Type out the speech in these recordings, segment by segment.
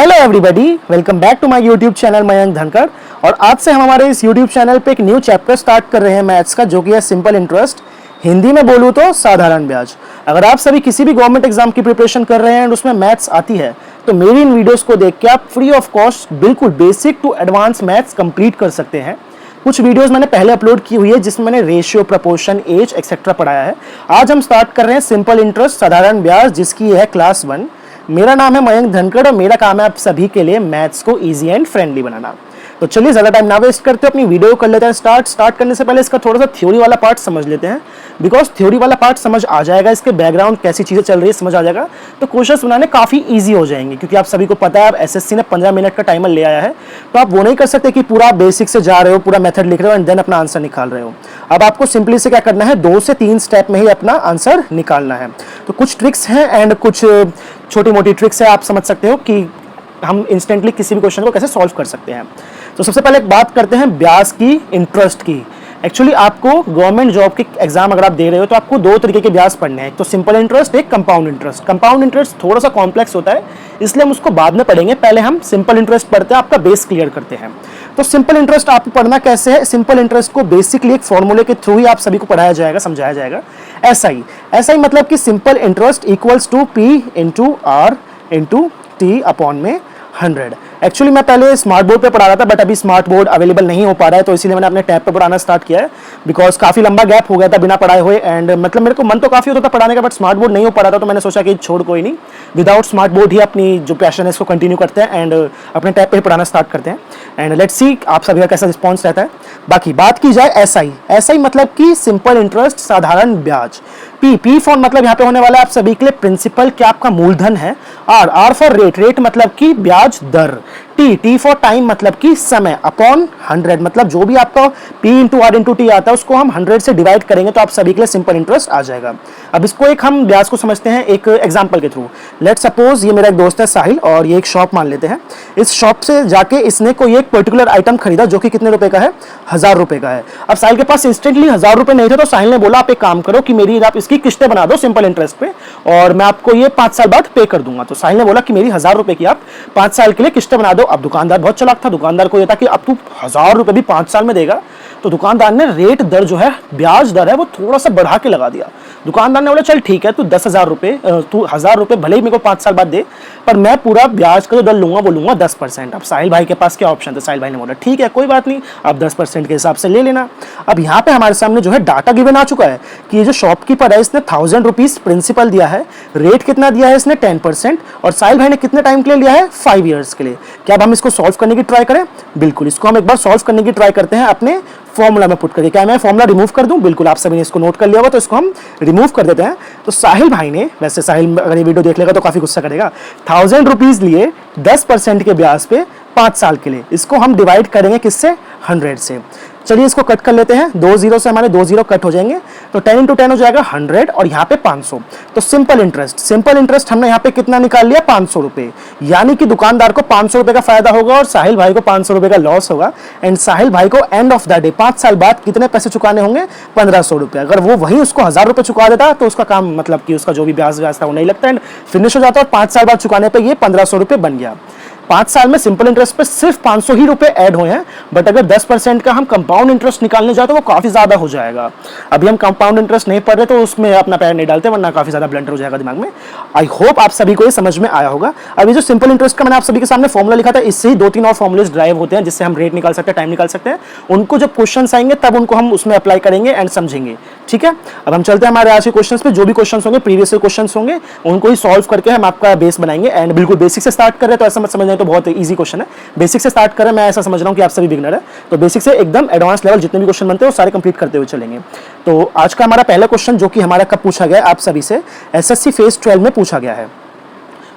Hello everybody, welcome back to my YouTube channel Mayank Dhankhar. और आज से हम हमारे इस यूट्यूब चैनल पे एक न्यू चैप्टर स्टार्ट कर रहे हैं मैथ्स का, जो कि है सिंपल इंटरेस्ट। हिंदी में बोलूँ तो साधारण ब्याज। अगर आप सभी किसी भी गवर्नमेंट एग्जाम की प्रिपरेशन कर रहे हैं और उसमें मैथ्स आती है, तो मेरी इन वीडियोस को देख के आप फ्री ऑफ कॉस्ट बिल्कुल basic to advance maths complete कर सकते हैं। कुछ वीडियोस मैंने पहले अपलोड की हुई है जिसमें मैंने रेशियो, प्रोपोर्शन, एज एक्सेट्रा पढ़ाया है। आज हम स्टार्ट कर रहे हैं सिंपल इंटरेस्ट साधारण ब्याज, जिसकी है क्लास 1। मेरा नाम है मयंक धनखड़ और मेरा काम है आप सभी के लिए मैथ्स को इजी एंड फ्रेंडली बनाना। तो चलिए ज़्यादा टाइम ना वेस्ट करते अपनी वीडियो कर लेते हैं स्टार्ट करने से पहले इसका थोड़ा सा थ्योरी वाला पार्ट समझ लेते हैं, बिकॉज थ्योरी वाला पार्ट समझ आ जाएगा, इसके बैकग्राउंड कैसी चीज़ें चल रही है समझ आ जाएगा, तो क्वेश्चंस बनाने काफ़ी इजी हो जाएंगे। क्योंकि आप सभी को पता है, अब एसएससी ने 15 मिनट का टाइमर ले आया है, तो आप वो नहीं कर सकते कि पूरा बेसिक से जा रहे हो, पूरा मेथड लिख रहे हो एंड देन अपना आंसर निकाल रहे हो। अब आपको सिंपली से क्या करना है, 2 से 3 स्टेप में ही अपना आंसर निकालना है। तो कुछ ट्रिक्स हैं एंड कुछ छोटी मोटी ट्रिक्स है, आप समझ सकते हो कि हम इंस्टेंटली किसी भी क्वेश्चन को कैसे सॉल्व कर सकते हैं। तो सबसे पहले बात करते हैं ब्याज की, इंटरेस्ट की। एक्चुअली आपको गवर्नमेंट जॉब के एग्जाम अगर आप दे रहे हो तो आपको 2 तरीके के ब्याज पढ़ने हैं, एक तो सिंपल इंटरेस्ट, एक कंपाउंड इंटरेस्ट। कंपाउंड इंटरेस्ट थोड़ा सा कॉम्प्लेक्स होता है, इसलिए हम उसको बाद में पढ़ेंगे, पहले हम सिंपल इंटरेस्ट पढ़ते हैं, आपका बेस क्लियर करते हैं। तो सिंपल इंटरेस्ट आपको पढ़ना कैसे है, सिंपल इंटरेस्ट को बेसिकली एक फॉर्मूले के थ्रू ही आप सभी को पढ़ाया जाएगा, समझाया जाएगा। एसआई मतलब कि simple interest equals to P into R into T upon में 100। एक्चुअली मैं पहले स्मार्ट बोर्ड पे पढ़ा रहा था, बट अभी स्मार्ट बोर्ड अवेलेबल नहीं हो पा रहा है, तो इसीलिए मैंने अपने टैब पे पढ़ाना स्टार्ट किया है। बिकॉज काफ़ी लंबा गैप हो गया था बिना पढ़ाए हुए, एंड मतलब मेरे को मन तो काफ़ी होता था पढ़ाने का, बट स्मार्ट बोर्ड नहीं हो पा रहा था, तो मैंने सोचा कि छोड़ कोई नहीं, विदाउट स्मार्ट बोर्ड ही अपनी जो पैशन है इसको कंटिन्यू करते हैं एंड अपने टैब पे ही पढ़ाना स्टार्ट करते हैं। एंड लेट्स सी आप सभी का कैसा रिस्पॉन्स रहता है। बाकी बात की जाए एसआई मतलब कि सिंपल इंटरेस्ट साधारण ब्याज। पी फॉर मतलब यहाँ पे होने वाला है आप सभी के लिए प्रिंसिपल, क्या आपका मूलधन है। आर फॉर रेट मतलब कि ब्याज दर। टी फॉर टाइम मतलब कि समय, अपॉन 100 मतलब जो भी आपका P into R into T आता है उसको हम 100 से डिवाइड करेंगे तो आप सभी के लिए सिंपल इंटरेस्ट आ जाएगा। अब इसको एक हम ब्याज को समझते हैं एक एग्जांपल के थ्रू। लेट सपोज ये मेरा एक दोस्त है साहिल, और ये एक शॉप मान लेते हैं। इस शॉप से जाके इसने कोई एक पर्टिकुलर आइटम खरीदा जो कि कितने रुपए का है, 1000 रुपए का है। अब साहिल के पास इंस्टेंटली 1000 रुपए नहीं थे, तो साहिल ने बोला आप एक काम करो कि मेरी आप इसकी किस्तें बना दो सिंपल इंटरेस्ट पे, और मैं आपको ये 5 साल बाद पे कर दूंगा। तो साहिल ने बोला कि मेरी 1000 रुपए की आप 5 साल के लिए किस्तें बना दो। अब दुकानदार बहुत चलाक था, दुकानदार को ये था कि अब तू 1000 रुपए भी 5 साल में देगा, तो दुकानदार ने रेट दर जो है, ब्याज दर है, वो थोड़ा सा बढ़ा के लगा दिया। दुकानदार ने बोला चल ठीक है, तू 10,000 रुपए, तू 1000 रुपए भले ही मेरे को 5 साल बाद दे, पर मैं पूरा ब्याज का जो दर लूंगा वो लूंगा 10%। अब साहिल भाई के पास क्या ऑप्शन था, साहिल भाई ने बोला ठीक है कोई बात नहीं, आप 10% के हिसाब से ले लेना। अब यहाँ पे हमारे सामने जो है डाटा गिवन आ चुका है कि ये जो शॉपकीपर है इसने 1000 रुपीज प्रिंसिपल दिया है, रेट कितना दिया है इसने 10%, और साहिल भाई ने कितने टाइम के लिए लिया है, 5 ईयर्स के लिए। क्या अब हम इसको सॉल्व करने की ट्राई करें? बिल्कुल, इसको हम एक बार सॉल्व करने की ट्राई करते हैं अपने फॉर्मूला में पुट करके। क्या मैं फॉर्मूला रिमूव कर दूं? बिल्कुल, आप सभी ने इसको नोट कर लिया होगा, तो इसको हम रिमूव कर देते हैं। तो साहिल भाई ने, वैसे साहिल अगर ये वीडियो देख लेगा तो काफी गुस्सा करेगा, 1000 रुपीज लिए 10% के ब्याज पे 5 साल के लिए। इसको हम डिवाइड करेंगे किससे, 100 से। चलिए इसको कट कर लेते हैं, 2 जीरो से हमारे 2 जीरो कट हो जाएंगे, तो 10 इंटू 10 हो जाएगा 100, और यहाँ पे 500। तो सिंपल इंटरेस्ट हमने यहाँ पे कितना निकाल लिया, 500 रुपए। यानी कि दुकानदार को 500 रुपए का फायदा होगा और साहिल भाई को 500 रुपए का लॉस होगा। एंड साहिल भाई को एंड ऑफ द डे 5 साल बाद कितने पैसे चुकाने होंगे, 1500 रुपए। अगर वो वही उसको 1000 रुपए चुका देता तो उसका काम, मतलब कि उसका जो भी ब्याज था वो नहीं लगता एंड फिनिश हो जाता, और 5 साल बाद चुकाने पर ये 1500 रुपए बन गया। 5 साल में सिंपल इंटरेस्ट पे सिर्फ 500 ही रुपए ऐड हुए हैं, बट अगर 10% का हम कंपाउंड इंटरेस्ट निकालने जाए तो वो काफी ज्यादा हो जाएगा। अभी हम कंपाउंड इंटरेस्ट नहीं पढ़ रहे तो उसमें अपना पैर नहीं डालते, वरना काफी ज्यादा ब्लंडर हो जाएगा दिमाग में। आई होप आप सभी को ये समझ में आया होगा। अभी जो सिंपल इंटरेस्ट का मैंने आप सभी के सामने फॉर्मूला लिखा था, इससे ही 2-3 और फॉर्मुलेज ड्राइव होते हैं जिससे हम रेट निकाल सकते हैं, टाइम निकाल सकते हैं। उनको जब क्वेश्चन आएंगे तब उनको हम उसमें अप्लाई करेंगे एंड समझेंगे, ठीक है। अब हम चलते हैं हमारे आज के क्वेश्चन पे। जो भी क्वेश्चन होंगे, प्रीवियस क्वेश्चन होंगे, उनको ही सॉल्व करके हम आपका बेस बनाएंगे। एंड बिल्कुल बेसिक से स्टार्ट कर रहे हैं, तो ऐसा मत समझना तो बहुत ईजी क्वेश्चन है। बेसिक से स्टार्ट करें, मैं ऐसा समझ रहा हूं कि आप सभी बिगिनर है, तो बेसिक से एकदम एडवांस लेवल जितने भी क्वेश्चन बनते हैं वो सारे कंप्लीट करते हुए चलेंगे। तो आज का हमारा पहला क्वेश्चन, जो कि हमारा कब पूछा गया आप सभी से, एसएससी फेज 12 में पूछा गया है।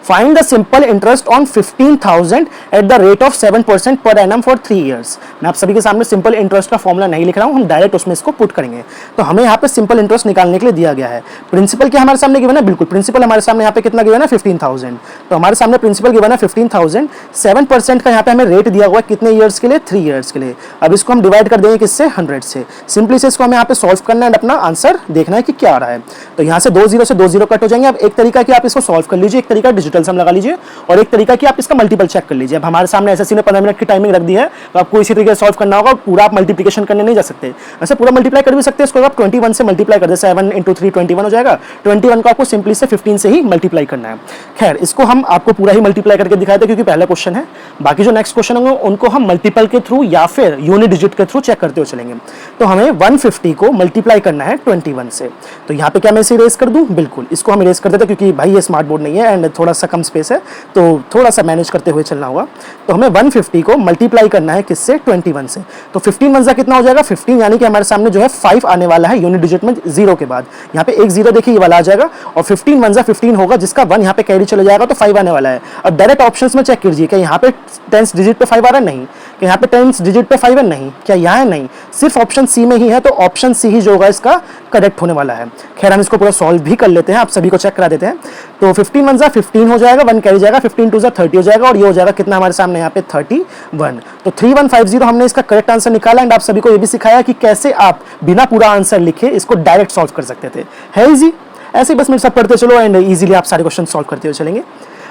Find the simple interest on 15,000 at the rate of 7% per annum for 3 years। मैं आप सभी के सामने सिंपल इंटरेस्ट का फॉर्मूला नहीं लिख रहा हूं, हम डायरेक्ट उसमें इसको पुट करेंगे। तो हमें यहाँ पे सिंपल इंटरेस्ट निकालने के लिए दिया गया है। प्रिंसिपल क्या हमारे सामने गिवन है, बिल्कुल प्रिंसिपल हमारे सामने यहाँ पे कितना गिवन है, 15,000। तो हमारे सामने प्रिंसिपल गिवन है 15,000, 7% का यहाँ पे हमें रेट दिया हुआ है कितने ईयर्स के लिए, 3 ईयर्स के लिए। अब इसको हम डिवाइड कर देंगे किससे, 100 से। सिंपली से इसको हमें यहाँ पे सॉल्व करना है और अपना आंसर देखना है कि क्या आ रहा है। तो यहाँ से 2 जीरो से 2 जीरो कट हो जाएंगे। अब एक तरीका कि आप इसको सॉल्व कर लीजिए, एक तरीका डिजिटल डिजिटल सम लगा लीजिए, और एक तरीका कि आप इसका मल्टीपल चेक कर लीजिए। अब हमारे सामने एसएससी ने 15 मिनट की टाइमिंग रख दी है, तो आपको इसी तरीके से सॉल्व करना होगा, पूरा आप मल्टीप्लिकेशन करने नहीं जा सकते। वैसे पूरा मल्टीप्लाई कर भी सकते हैं, इसको आप 21 से मल्टीप्लाई कर दे, 7 × 3 21 हो जाएगा। 21 को आपको सिंपली से 15 से ही मल्टीप्लाई करना है। खैर, इसको हम आपको पूरा ही मल्टीप्लाई करके दिखाए थे क्योंकि पहला क्वेश्चन है। बाकी जो नेक्स्ट क्वेश्चन होंगे उनको हम मल्टीपल के थ्रू या फिर यूनिट डिजिट के थ्रू चेक करते हुए चलेंगे। तो हमें 150 को मल्टीप्लाई करना है 21 से। तो यहाँ पे क्या मैं इसे इरेज कर दूं? बिल्कुल, इसको हम इरेज कर देते हैं क्योंकि भाई ये स्मार्ट बोर्ड नहीं है एंड थोड़ा सा कम स्पेस है, तो थोड़ा सा मैनेज करते हुए चलना होगा। तो हमें 150 को मल्टीप्लाई करना है किससे? 21 से। तो 15 वन सा कितना हो जाएगा? 15, यानी कि हमारे सामने जो है 5 आने वाला है यूनिट डिजिट में 0 के बाद। यहाँ पे एक 0 देखिए ये वाला आ जाएगा, और 15 वन सा 15 होगा जिसका 1 यहाँ पे कैरी चले जाएगा, तो 5 आने वाला है। अब डायरेक्ट ऑप्शंस में चेक कीजिए कि यहाँ पे 10th डिजिट पे 5 आ रहा है, नहीं। कि यहाँ पे 10th डिजिट पे 5 है, नहीं। क्या यहाँ है? नहीं। सिर्फ ऑप्शन सी में ही है, तो ऑप्शन सी ही जो होगा इसका करेक्ट होने वाला है। खैर, हम इसको पूरा सॉल्व भी कर लेते हैं, आप सभी को चेक करा देते हैं। तो 15 वन सा 15 हो जाएगा, 1 कैरी जाएगा, 15 टू सा 30 हो जाएगा, और ये हो जाएगा कितना हमारे सामने यहाँ पे 31। तो 3150 हमने इसका करेक्ट आंसर निकाला। एंड आप सभी को ये भी सिखाया कि कैसे आप बिना पूरा आंसर लिखे इसको डायरेक्ट सॉल्व कर सकते थे। है इजी? ऐसे ही बस मेरे साथ पढ़ते चलो एंड इजीली आप सारे क्वेश्चन सॉल्व करते हुए चलेंगे।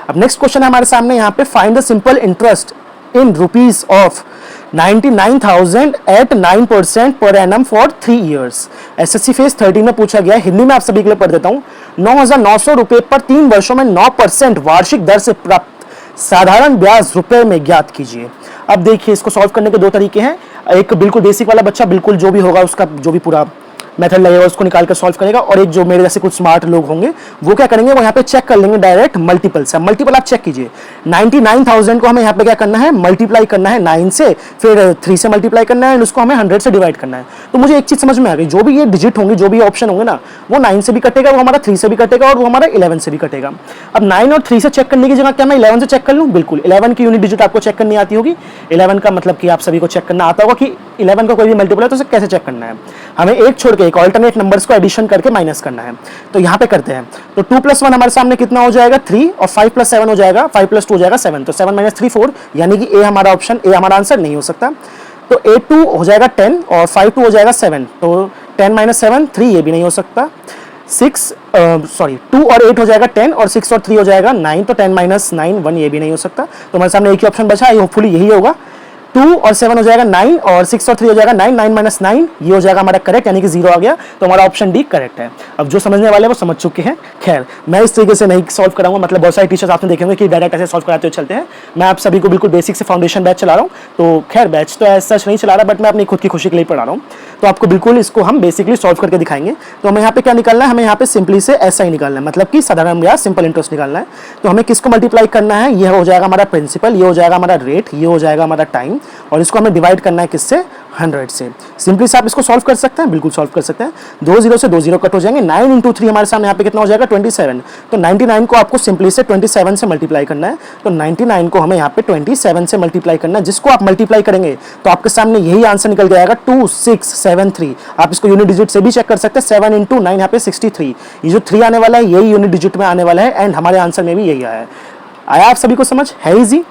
अब नेक्स्ट क्वेश्चन है हमारे सामने यहाँ पे, find the simple interest in rupees of 99,000 at 9% पर annum for 3 years। SSC phase 13 में पूछा गया है, हिंदी में आप सभी के लिए पढ़ देता हूँ। 9,900 रुपए पर 3 वर्षों में 9% वार्षिक दर से प्राप्त साधारण ब्याज रुपए में ज्ञात कीजिए। अब देखिए, इसको सॉल्व करने के दो तरीके हैं। एक बिल्कुल बेसिक वाला बच्चा बिल्कुल जो भी होगा उसका जो भी पूरा मेथड लगेगा उसको निकाल कर सॉल्व करेगा, और एक जो मेरे जैसे कुछ स्मार्ट लोग होंगे वो क्या करेंगे, वो यहाँ पे चेक कर लेंगे डायरेक्ट मल्टीपल से। मल्टीपल आप चेक कीजिए, 99,000 को हमें यहाँ पे क्या करना है, मल्टीप्लाई करना है 9 से, फिर 3 से मल्टीप्लाई करना है, एंड उसको हमें 100 से डिवाइड करना है। तो मुझे एक चीज समझ में आ गई, जो भी ये डिजिट होंगे, जो भी ऑप्शन होंगे ना, वो 9 से भी कटेगा, वो हमारा 3 से भी कटेगा, और वो हमारा 11 से भी कटेगा। अब 9 और 3 से चेक करने की जगह क्या मैं 11 से चेक कर लूँ? बिल्कुल, 11 की यूनिट डिजिट आपको चेक करनी आती होगी। 11 का मतलब कि आप सभी को चेक करना आता होगा कि 11 का कोई भी मल्टीपल है तो उसे कैसे चेक करना है। हमें एक छोड़ के एक ऑल्टरनेट नंबर्स को एडिशन करके माइनस करना है। तो यहाँ पे करते हैं, तो 2 + 1 हमारे सामने कितना हो जाएगा? 3, और 5 + 7 हो जाएगा, 5 + 2 हो जाएगा 7। तो 7 - 3 4, यानी कि ए हमारा ऑप्शन, ए हमारा आंसर नहीं हो सकता। तो 8 2 हो जाएगा 10, और 5 2 हो जाएगा 7। तो 10 - 7 3, ये भी नहीं हो सकता। 2 और 8 हो जाएगा 10, और 6 और 3 हो जाएगा 9। तो 10 - 9 1, ये भी नहीं हो सकता। तो हमारे सामने एक ही ऑप्शन बचा है, होपफुली यही होगा। 2 और 7 हो जाएगा 9, और 6 और 3 हो जाएगा 9, 9 - 9 ये हो जाएगा हमारा करेक्ट, यानी कि 0 आ गया। तो हमारा ऑप्शन डी करेक्ट है। अब जो समझने वाले वो समझ चुके हैं। खैर, मैं इस तरीके से नहीं सॉल्व कराऊंगा, मतलब बहुत सारे टीचर्स आपने देखे होंगे कि डायरेक्ट ऐसे सॉल्व कराते हुए चलते हैं। मैं आप सभी को बिल्कुल बेसिक से फाउंडेशन बैच चला रहा हूँ। तो खैर, बैच तो ऐसा सच नहीं चला रहा, बट मैं अपनी खुद की खुशी के लिए पढ़ा रहा हूँ। तो आपको बिल्कुल इसको हम बेसिकली सॉल्व करके दिखाएंगे। तो हमें यहाँ पे क्या निकालना है? हमें यहाँ पे सिंपली से ऐसा ही निकालना है, मतलब कि साधारण ब्याज, सिंपल इंटरेस्ट निकालना है। तो हमें किसको मल्टीप्लाई करना है? यह हो जाएगा हमारा प्रिंसिपल, ये हो जाएगा हमारा रेट, ये हो जाएगा हमारा टाइम, और इसको हमें डिवाइड करना है किससे? 100 से। सिंपली से आप इसको सॉल्व कर सकते हैं, बिल्कुल सॉल्व कर सकते हैं। 2 0 से 2 0 कट हो जाएंगे। 9 × 3 हमारे सामने यहाँ पे कितना हो जाएगा? 27। तो 99 को आपको सिंपली से 27 से मल्टीप्लाई करना है। तो 99 को हमें यहाँ पे 27 से मल्टीप्लाई करना है, जिसको आप मल्टीप्लाई करेंगे तो आपके सामने यही आंसर निकल के आएगा 2673। आप इसको यूनिट डिजिट से भी चेक कर सकते हैं। 7 × 9 यहाँ पे 63, ये जो 3 आने वाला है यही यूनिट डिजिट में आने वाला है, एंड हमारे आंसर में भी यही आया है। आया आप सभी को समझ? है इजी?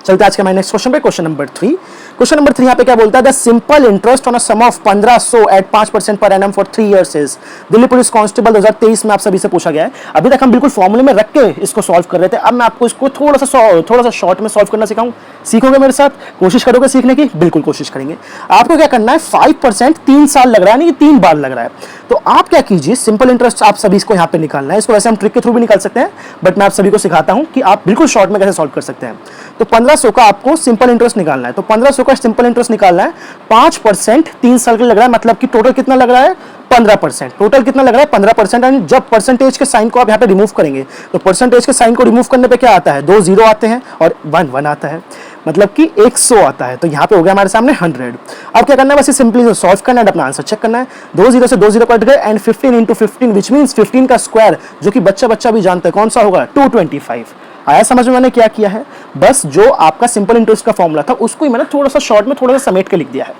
चलते आज के हमारे नेक्स्ट क्वेश्चन पे, क्वेश्चन नंबर 3। क्वेश्चन नंबर 3 यहाँ पे क्या बोलता है? The simple interest on a sum of 1500 at 5% per annum for 3 years is. Delhi police constable 2023 में आप सभी से पूछा गया है। अभी तक हम बिल्कुल फॉर्मूले में रख के इसको सॉल्व कर रहे थे। अब मैं आपको इसको थोड़ा सा शॉर्ट में सॉल्व करना सिखाऊं। सीखोगे मेरे साथ? कोशिश करोगे सीखने की? बिल्कुल कोशिश करेंगे। आपको क्या करना है? 5% 3 साल लग रहा है, यानी कि 3 बार लग रहा है। तो आप क्या कीजिए, सिंपल इंटरेस्ट आप सभी को यहाँ पे निकालना है। इसको वैसे हम ट्रिक के थ्रू भी निकाल सकते हैं, बट मैं आप सभी को सिखाता हूँ कि आप बिल्कुल शॉर्ट में कैसे सॉल्व कर सकते हैं। तो 1500 का आपको सिंपल इंटरेस्ट निकालना है। तो 1500 का सिंपल इंटरेस्ट निकालना है, 5% 3 साल के लग रहा है, मतलब कि टोटल कितना लग रहा है? 15%। टोटल कितना लग रहा है? 15%। एंड जब परसेंटेज के साइन को आप यहाँ पे रिमूव करेंगे तो परसेंटेज के साइन को रिमूव करने पे क्या आता है? 2 0 आते हैं और 1 1 आता है, मतलब कि 100 आता है। तो यहाँ पे हो गया हमारे सामने 100। अब क्या करना है? बस सिंपली सॉल्व करना है, अपना आंसर चेक करना है। 2 0 से 2 0 कट गए, एंड 15 × 15 विच मीन्स 15 का स्क्वायर, जो कि बच्चा भी जानता है कौन सा होगा? 225। आया समझ में मैंने क्या किया है? बस जो आपका सिंपल इंटरेस्ट का फॉर्मूला था उसको ही मैंने थोड़ा सा शॉर्ट में थोड़ा सा समेट के लिख दिया है।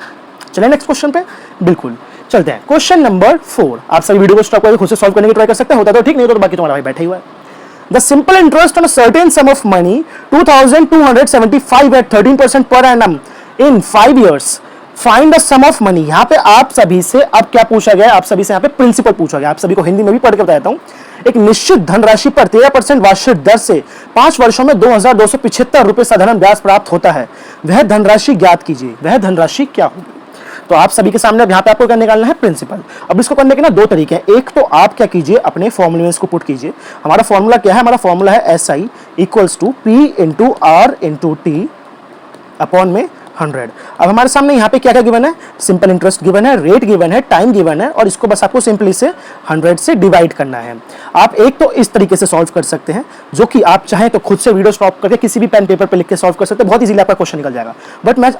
चलिए नेक्स्ट क्वेश्चन पे बिल्कुल चलते हैं। Question number 4। आप सभी वीडियो को स्टॉप करके खुद से सॉल्व करने की ट्राई कर सकते हैं। होता तो ठीक, नहीं तो बाकी तुम्हारा भाई बैठा ही हुआ है। The simple interest on a certain sum of money 2275 at 13% per annum in 5 years। Find the sum of money. यहाँ पे आप सभी से अब क्या पूछा गया? आप सभी से यहाँ पे प्रिंसिपल पूछा गया। आप सभी को हिंदी में भी पढ़ के बताता हूँ। एक निश्चित धनराशि पर 13% वार्षिक दर से 5 वर्षों में 2275 रुपए साधारण ब्याज प्राप्त होता है, वह धनराशि ज्ञात कीजिए। वह धनराशि क्या होगी? तो आप सभी के सामने अब यहाँ पे आपको क्या निकालना है? प्रिंसिपल। अब इसको करने के ना दो तरीके हैं। एक तो आप क्या कीजिए, अपने फॉर्मूले में इसको पुट कीजिए। हमारा फॉर्मूला क्या है? हमारा फॉर्मूला है SI equals to P into R into T upon में 100। अब हमारे सामने यहाँ पे क्या क्या गिवन है? सिंपल इंटरेस्ट गिवन है, रेट गिवन है, टाइम गिवन है, और इसको बस आपको सिंपली से 100 से डिवाइड करना है। आप एक तो इस तरीके से सॉल्व कर सकते हैं, जो कि आप चाहें तो खुद से वीडियो स्टॉप करके किसी भी पेन पेपर पे लिख के सॉल्व कर सकते हैं, बहुत इजीली आपका क्वेश्चन निकल जाएगा,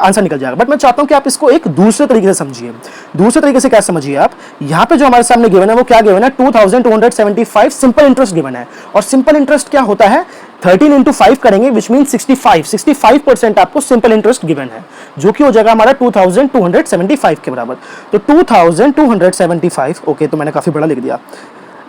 आंसर निकल जाएगा। बट मैं चाहता हूं कि आप इसको एक दूसरे तरीके से समझिए। दूसरे तरीके से क्या समझिए आप? यहाँ पे जो हमारे सामने गिवन है वो क्या गिवन है? 2275 सिंपल इंटरेस्ट गिवन है। और सिंपल इंटरेस्ट क्या होता है? 13 इंटू 5 करेंगे, विच मीन 65% आपको सिंपल इंटरेस्ट गिवन है, जो कि हो जाएगा हमारा 2275 के बराबर। तो 2275, ओके, तो मैंने काफी बड़ा लिख दिया,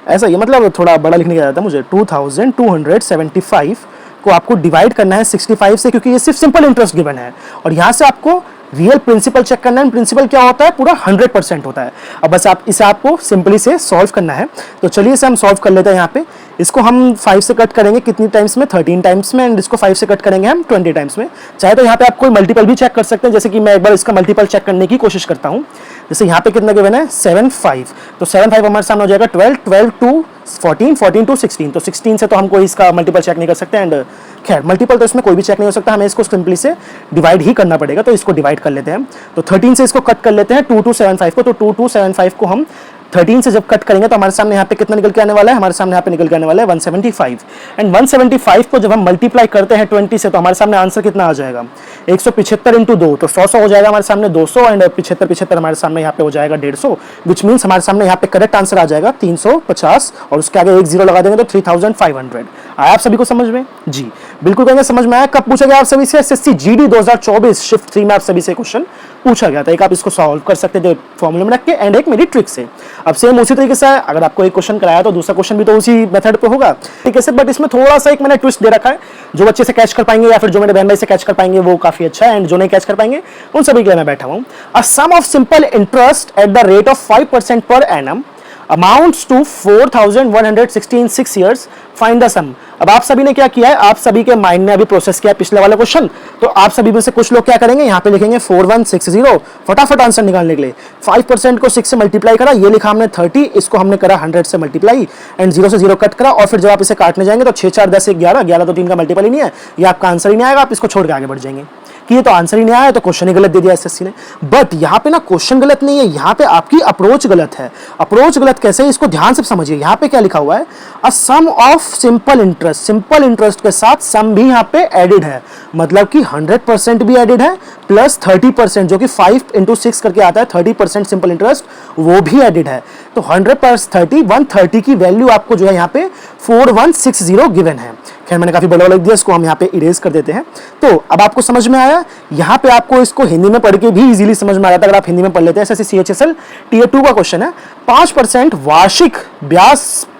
ऐसा ही मतलब थोड़ा बड़ा लिखने का था मुझे। 2275 को आपको डिवाइड करना है 65 से, क्योंकि ये सिर्फ सिंपल इंटरेस्ट गिवन है, और यहां से आपको रियल प्रिंसिपल चेक करना है। प्रिंसिपल क्या होता है? पूरा 100% होता है। अब बस आप इसे आपको सिंपली से सॉल्व करना है। तो चलिए इसे हम सॉल्व कर लेते हैं। यहाँ पे इसको हम 5 से कट करेंगे कितनी टाइम्स में? 13 टाइम्स में, एंड इसको 5 से कट करेंगे हम 20 टाइम्स में। चाहे तो यहाँ पे आप कोई मल्टीपल भी चेक कर सकते हैं, जैसे कि मैं एक बार इसका मल्टीपल चेक करने की कोशिश करता हूँ। जैसे यहाँ पे कितना गिवन है? 7 5, तो 7 5 हमारे सामने हो जाएगा 12, 12 टू 14, 14 टू 16, तो 16 से तो हम कोई इसका मल्टीपल चेक नहीं कर सकते, एंड खैर मल्टीपल तो इसमें कोई भी चेक नहीं हो सकता, हमें इसको सिंपली से डिवाइड ही करना पड़ेगा। तो इसको डिवाइड कर लेते हैं। तो 13 से इसको कट कर लेते हैं 2275 को। तो 2275 को हम 13 से जब कट करेंगे तो हमारे सामने यहाँ पे कितना निकल के आने वाला है? हमारे सामने यहाँ पे निकल के आने वाला है 175। एंड 175 को जब हम मल्टीप्लाई करते हैं 20 से, तो हमारे सामने आंसर कितना आ जाएगा? 175 इंटू 2, तो 100 हो जाएगा हमारे सामने 200, एंड 75 हमारे सामने यहाँ पे हो जाएगा 150, विच मीन्स हमारे सामने यहाँ पे करेक्ट आंसर आ जाएगा 350, और उसके आगे एक जीरो लगा देंगे तो 3500। आया आप सभी को समझ में? जी बिल्कुल कहेंगे समझ में आया। कब पूछा गया आप सभी से? SSC GD 2024 शिफ्ट 3 में आप सभी से क्वेश्चन पूछा गया था। एक आप इसको सॉल्व कर सकते थे फॉर्मूले में रख के, एंड एक मेरी ट्रिक से। अब सेम उसी तरीके से अगर आपको एक क्वेश्चन कराया तो दूसरा क्वेश्चन भी तो उसी मेथड पे होगा, ठीक है सर। बट इसमें थोड़ा सा एक मैंने ट्विस्ट दे रखा है, जो बच्चे से कैच कर पाएंगे या फिर जो मेरे बहन भाई से कैच कर पाएंगे वो काफी अच्छा है, एंड जो नहीं कैच कर पाएंगे उन सभी के लिए मैं बैठा हूं। A sum of simple interest at the rate of 5% per annum amounts to 4116 6 years, find the sum. अब आप सभी ने क्या किया है? आप सभी के माइंड में अभी प्रोसेस किया है पिछले वाला क्वेश्चन, तो आप सभी में से कुछ लोग क्या करेंगे? यहाँ पे लिखेंगे 4160, फटाफट आंसर निकालने के लिए। 5% को 6 से मल्टीप्लाई करा, ये लिखा हमने 30, इसको हमने करा 100 से मल्टीप्लाई, एंड 0 से 0 कट करा, और फिर जब आप इसे काटने जाएंगे तो 6 4 10 11, 11 तो 3 का मल्टीपल ही नहीं है, ये आपका आंसर ही नहीं आएगा। आप इसको छोड़ के आगे बढ़ जाएंगे कि ये तो आंसर ही नहीं आया, तो क्वेश्चन ही गलत दे दिया एसएससी ने। बट यहाँ पे ना क्वेश्चन गलत नहीं है, यहाँ पे आपकी अप्रोच गलत है। अप्रोच गलत कैसे है? इसको ध्यान से समझिए। यहाँ पे क्या लिखा हुआ है? A sum of simple interest. Simple interest के साथ सम भी यहाँ पे एडिड है, मतलब कि 100% भी एडिड है, प्लस 30% जो कि 5 इंटू 6 करके आता है 30% सिंपल इंटरेस्ट, वो भी एडिड है। तो 100 प्लस 30 130 की वैल्यू आपको जो है यहाँ पे 4160 गिवन है। खैर मैंने काफी बड़ा लिख दिया, इसको हम यहाँ पे इरेज कर देते हैं। तो अब आपको समझ में आया? यहाँ पे आपको इसको हिंदी में पढ़ के भी इजीली समझ में आ जाता है अगर आप हिंदी में पढ़ लेते हैं। एसएससी CHSL Tier 2 का क्वेश्चन है। 5% वार्षिक ब्याज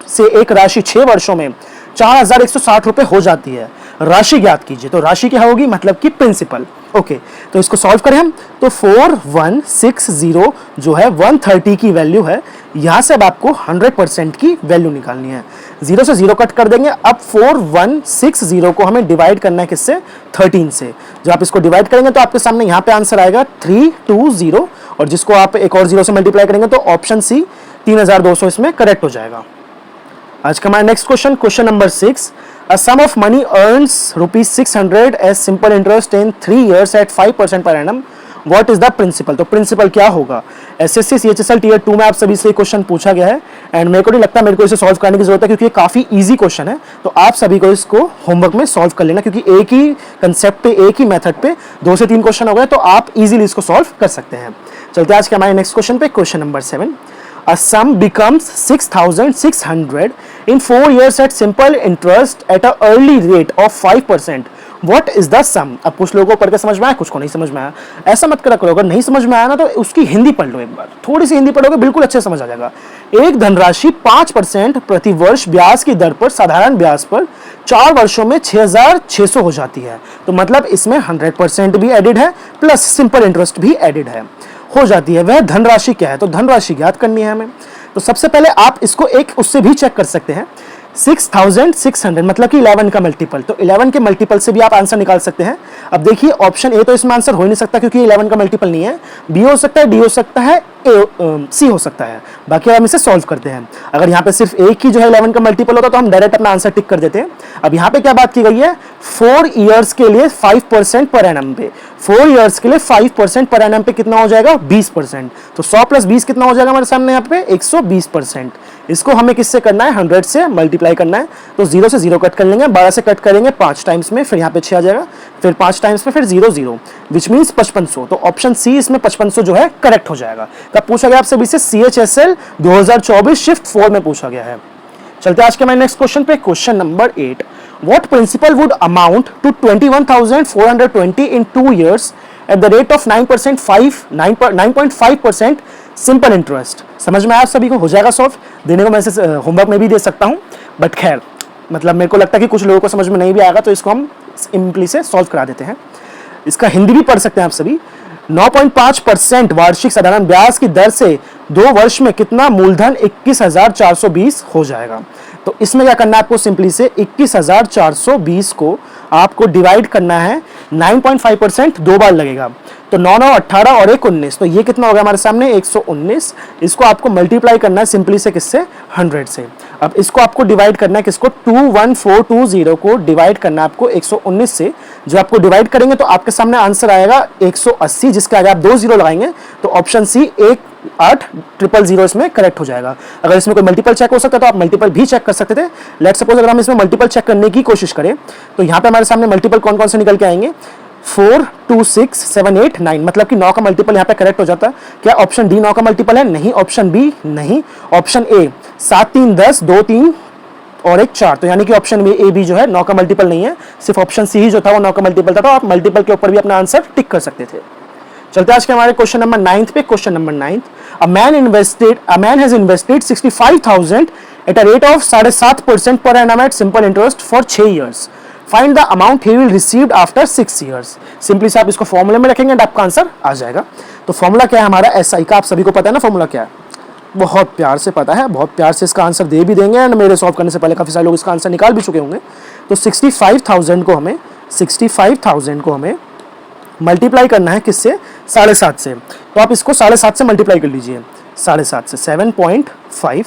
से एक राशि 6 वर्षों में 4160 रुपए हो जाती है, राशि ज्ञात कीजिए। तो राशि क्या होगी? मतलब कि प्रिंसिपल। ओके, तो इसको सॉल्व करें हम। तो 4160 जो है 130 की वैल्यू है, यहां से अब आपको 100% की वैल्यू निकालनी है। 0 से 0 कट कर देंगे। अब 4160 को हमें डिवाइड करना है किससे? 13 से। जब आप इसको डिवाइड करेंगे तो आपके सामने यहाँ पे आंसर आएगा 320, और जिसको आप एक और 0 से मल्टीप्लाई करेंगे तो ऑप्शन सी 3200 इसमें करेक्ट हो जाएगा। आज का हमारा next question, question number 6। A sum of money earns ₹600 as simple interest in 3 years at 5% per annum. What is the principal? तो प्रिंसिपल क्या होगा? एसएससी CHSL Tier 2 में आप सभी से क्वेश्चन पूछा गया है, एंड मेरे को नहीं लगता मेरे को इसे सॉल्व करने की जरूरत है, क्योंकि ये काफी इजी क्वेश्चन है। तो आप सभी को इसको होमवर्क में सॉल्व कर लेना, क्योंकि एक ही कंसेप्ट पे, एक ही मेथड पे 2 से 3 क्वेश्चन हो गए, तो आप इजीली इसको सॉल्व कर सकते हैं। चलते आज के हमारे नेक्स्ट क्वेश्चन पे, question number 7। A sum becomes 6,600 in 4 years at simple interest at a early rate of 5%. What is the sum? अब कुछ लोगों को पढ़ के समझ में आया, कुछ को नहीं समझ में आया। ऐसा मत करा करो, अगर नहीं समझ में आया ना तो उसकी हिंदी पढ़ लो एक बार, थोड़ी सी हिंदी पढ़ोगे बिल्कुल अच्छे समझ आ जाएगा। एक धनराशि 5% प्रति वर्ष ब्याज की दर पर, साधारण ब्याज पर 4 वर्षों में 6600 हो जाती है। तो मतलब इसमें 100% भी एडिड है, प्लस सिंपल इंटरेस्ट भी एडिड है, हो जाती है। वह धनराशि क्या है? तो धनराशि ज्ञात करनी है हमें। तो सबसे पहले आप इसको एक उससे भी चेक कर सकते हैं, 6600 मतलब कि 11 का मल्टीपल, तो 11 के मल्टीपल से भी आप आंसर निकाल सकते हैं। अब देखिए ऑप्शन ए तो इसमें आंसर हो ही नहीं सकता क्योंकि 11 का मल्टीपल नहीं है, बी हो सकता है, डी हो सकता है, सी हो सकता है। बाकी हम इसे सॉल्व करते हैं। अगर यहाँ पे सिर्फ एक ही जो है 11 का मल्टीपल होता तो हम डायरेक्ट अपना आंसर टिक कर देते हैं। अब यहाँ पे क्या बात की गई है, 4 ईयर्स के लिए 5% पर एनम पे, 4 ईयर्स के लिए 5% पर एनम पे कितना हो जाएगा, 20%। तो 100 प्लस 20 कितना हो जाएगा हमारे सामने यहाँ पे 120%। इसको हमें किससे करना है, 100 से मल्टीप्लाई करना है। तो 0 से 0 कट कर लेंगे, 12 से कट करेंगे 5 टाइम्स में, फिर यहाँ पे 6 आ जाएगा, फिर 5 टाइम्स में, फिर 0 0, विच मीन्स 5500। तो ऑप्शन सी इसमें 5500 जो है करेक्ट हो जाएगा। कब पूछा गया आपसे, बीसी CHSL 2024 शिफ्ट 4 में पूछा गया है। चलते आज के हमारे नेक्स्ट क्वेश्चन पे, question number 8। What principal would amount to 21,420 in 2 years at the rate of 9.5% simple interest? समझ में आया सभी को? हो जाएगा सॉल्व। देने को मैं इसे होमवर्क में भी दे सकता हूं, बट खैर मतलब मेरे को लगता है कि कुछ लोगों को समझ में नहीं भी आएगा, तो इसको हम सिंपली से सॉल्व करा देते हैं। इसका हिंदी भी पढ़ सकते हैं आप सभी। 9.5% वार्षिक साधारण ब्याज की दर से 2 वर्ष में कितना मूलधन 21,420 हो जाएगा? तो इसमें क्या करना है आपको, सिंपली से 21,420 को आपको डिवाइड करना है, 9.5% 2 बार लगेगा, तो 9 9 18 और 1 19, तो ये कितना होगा हमारे सामने 119। इसको आपको मल्टीप्लाई करना है सिंपली से किससे, 100 से। अब इसको आपको डिवाइड करना है किसको, 21420 को डिवाइड करना है आपको 119 से। जो आपको डिवाइड करेंगे तो आपके सामने आंसर आएगा 180, जिसके आगे आप 2 0 लगाएंगे, तो ऑप्शन सी 18000 इसमें करेक्ट हो जाएगा। अगर इसमें कोई मल्टीपल चेक हो सकता है तो आप मल्टीपल भी चेक कर सकते थे। लेट्स सपोज अगर हम इसमें मल्टीपल चेक करने की कोशिश करें तो यहाँ पे हमारे सामने मल्टीपल कौन कौन से निकल के आएंगे, 4 2 6 7 8 9, मतलब कि 9 का मल्टीपल यहाँ पे करेक्ट हो जाता है। क्या ऑप्शन डी 9 का मल्टीपल है? नहीं। ऑप्शन बी नहीं। ऑप्शन ए 7 3 10 2 3 और 1 4, तो यानी कि ऑप्शन में ए बी जो है 9 का मल्टीपल नहीं है, सिर्फ ऑप्शन सी ही जो था वो 9 का मल्टीपल था। तो आप मल्टीपल के ऊपर भी अपना आंसर टिक कर सकते थे। चलते आज के हमारे क्वेश्चन नंबर 9 पे। Question number 9, a man has invested 65,000 at a rate of 7.5% per annum at simple interest for 6 years. Find the amount he will receive after 6 years. Simply से आप इसको फॉर्मूले में रखेंगे, आपका आंसर आ जाएगा। तो फॉर्मूला क्या है हमारा, SI का? आप सभी को पता है ना फॉर्मूला क्या है? बहुत प्यार से पता है, बहुत प्यार से इसका आंसर दे भी देंगे, एंड मेरे सॉल्व करने से पहले काफ़ी सारे लोग इसका आंसर निकाल भी चुके होंगे। तो 65,000 को हमें मल्टीप्लाई करना है किससे, 7.5 से। तो आप इसको 7.5 से मल्टीप्लाई कर लीजिए, 7.5 से 7.5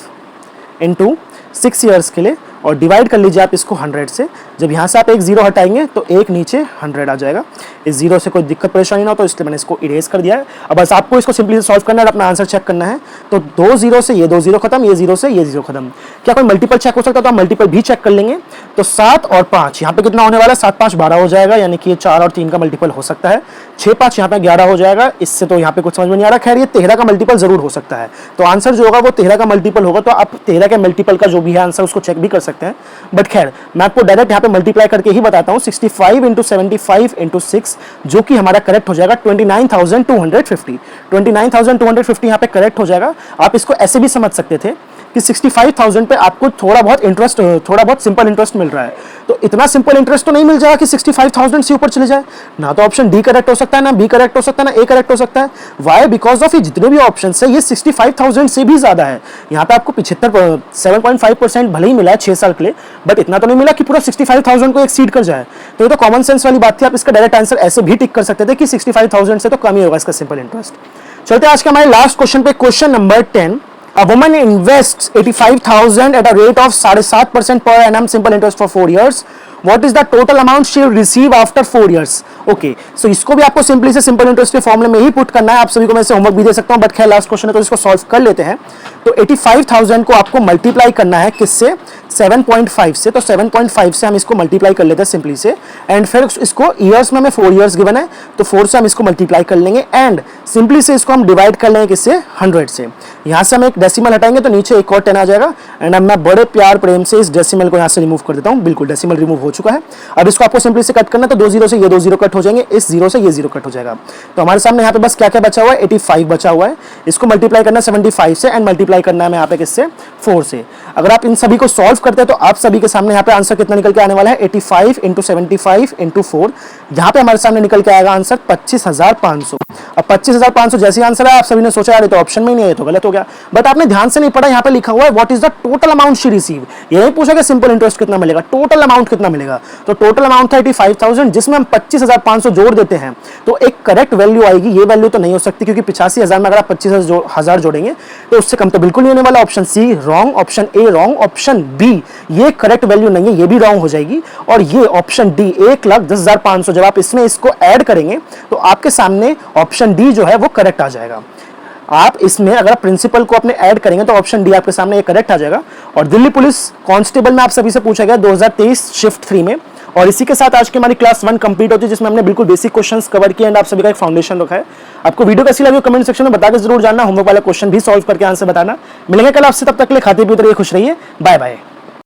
इंटू 6 ईयर्स के लिए, और डिवाइड कर लीजिए आप इसको 100 से। जब यहाँ से आप एक 0 हटाएंगे तो एक नीचे 100 आ जाएगा। इस 0 से कोई दिक्कत परेशानी ना हो तो इसलिए मैंने इसको इरेज कर दिया है। अब बस आपको इसको सिंपली सॉल्व करना है और अपना आंसर चेक करना है। तो 2 0 से ये 2 0 खत्म, ये 0 से ये 0 खत्म। क्या कोई मल्टीपल चेक हो सकता है? तो आप मल्टीपल भी चेक कर लेंगे। तो 7 और 5 यहाँ पे कितना होने वाला है, 7 5 12 हो जाएगा, यानी कि ये 4 और 3 का मल्टीपल हो सकता है। 6 5 यहाँ पे 11 हो जाएगा। इससे तो यहाँ पे कुछ समझ में नहीं आ रहा। खैर ये 13 का मल्टीपल जरूर हो सकता है, तो आंसर जो होगा वो 13 का मल्टीपल होगा। तो आप 13 के मल्टीपल का जो भी है आंसर उसको चेक भी कर सकते हैं, बट खैर मैं आपको डायरेक्ट यहाँ पे मल्टीप्लाई करके ही बताता हूँ। 65 इंटू 75 इंटू 6 जो कि हमारा करेक्ट हो जाएगा 29,250। 29,250 यहाँ पे करेक्ट हो जाएगा। आप इसको ऐसे भी समझ सकते थे कि 65,000 पे आपको थोड़ा बहुत सिंपल इंटरेस्ट मिल रहा है। तो इतना सिंपल इंटरेस्ट तो नहीं मिल जाएगा कि 65,000 से ऊपर चले जाए ना। तो ऑप्शन डी करेक्ट हो सकता है, ना बी करेक्ट हो सकता है, ना ए करेक्ट हो सकता है। वाई? बिकॉज ऑफ ये जितने भी ऑप्शन है ये 65,000 से भी ज्यादा है। यहाँ पे आपको 7.5% भले ही मिला है 6 साल के लिए, बट इतना तो नहीं मिला कि पूरा 65,000 को एक्सीड कर जाए। तो ये तो कॉमन सेंस वाली बात थी। आप इसका डायरेक्ट आंसर ऐसे भी टिक कर सकते थे कि 65,000 से तो कम ही होगा इसका सिंपल इंटरेस्ट। चलते आज के हमारे लास्ट क्वेश्चन पे, question number 10। A woman invests 85,000 at a rate of 7.5% per annum simple interest for 4 years. What is the total amount she will receive after 4 years? Okay, so इसको भी आपको simply से simple interest के फॉर्मूले में ही put करना है। आप सभी को मैं इसे होमवर्क भी दे सकता हूँ, बट खैर लास्ट क्वेश्चन है तो इसको सॉल्व कर लेते हैं। तो 85,000 को आपको मल्टीप्लाई करना है किससे, 7.5 से। तो 7.5 से हम इसको मल्टीप्लाई कर लेते हैं सिंपली से, एंड फिर इसको ईयर्स में हमें 4 ईयर्स गिवन है तो 4 से हम इसको मल्टीप्लाई कर लेंगे, एंड सिंपली से इसको हम डिवाइड कर लेंगे किससे, 100 से। यहाँ से हम एक डेसिमल हटाएंगे तो नीचे एक और 10 आ जाएगा, एंड अब मैं बड़े प्यार प्रेम से इस डेसिमल को यहाँ से रिमूव कर देता हूँ। बिल्कुल डेसिमल रिमूव हो चुका है। अब इसको आपको सिंपली से कट करना है, तो 2 0 से ये 2 0 कट हो जाएंगे, इस 0 से ये 0 कट हो जाएगा। तो हमारे सामने यहाँ पे बस क्या क्या बचा हुआ है, 85 बचा हुआ है। इसको मल्टीप्लाई करना है 75 से, एंड मल्टीप्लाई करना है यहाँ पे किससे, 4 से। अगर आप इन सभी को सॉल्व करते हैं तो आप सभी के सामने यहाँ पे आंसर कितना निकल के आने वाला है, 85 इंटू 75 इंटू 4। यहाँ पे हमारे सामने निकल के आएगा आंसर 25,500। अब 25,500 जैसे आंसर है, आप सभी ने सोचा यार ये तो ऑप्शन में ही नहीं है, तो गलत हो गया। बट आपने ध्यान से नहीं पढ़ा, यहाँ पे लिखा हुआ है what is the total amount she receive. ये नहीं पूछा कि सिंपल इंटरेस्ट कितना मिलेगा, टोटल अमाउंट कितना मिलेगा। तो टोटल अमाउंट था 85,000, जिसमें हम 25,500 जोड़ देते हैं तो एक करेक्ट वैल्यू आएगी। ये वैल्यू तो नहीं हो सकती, क्योंकि 85,000 में अगर आप 25,000 जोड़ेंगे तो उससे कम तो बिल्कुल नहीं होने वाला। Option C wrong, option A wrong, option B ये करेक्ट वैल्यू नहीं है, ये भी रॉन्ग हो जाएगी। और ये ऑप्शन डी 1,10,500, जब आप इसमें इसको ऐड करेंगे तो आपके सामने ऑप्शन डी जो है वो करेक्ट आ जाएगा। आप इसमें अगर प्रिंसिपल को अपने ऐड करेंगे तो ऑप्शन डी आपके सामने ये करेक्ट आ जाएगा। और दिल्ली पुलिस कांस्टेबल में आप सभी से पूछा गया 2023 शिफ्ट 3 में। और इसी के साथ आज की हमारी क्लास 1 कंप्लीट होती है, जिसमें हमने बिल्कुल बेसिक क्वेश्चंस कवर किए एंड आप सभी का एक फाउंडेशन रखा है। आपको वीडियो कैसी लगी कमेंट सेक्शन में बता के जरूर जानना। होमवर्क वाला क्वेश्चन भी सॉल्व करके आंसर बताना। मिलेंगे कल आपसे, तब तक के लिए खाते पीते रहिए, खुश रहिए, बाय बाय।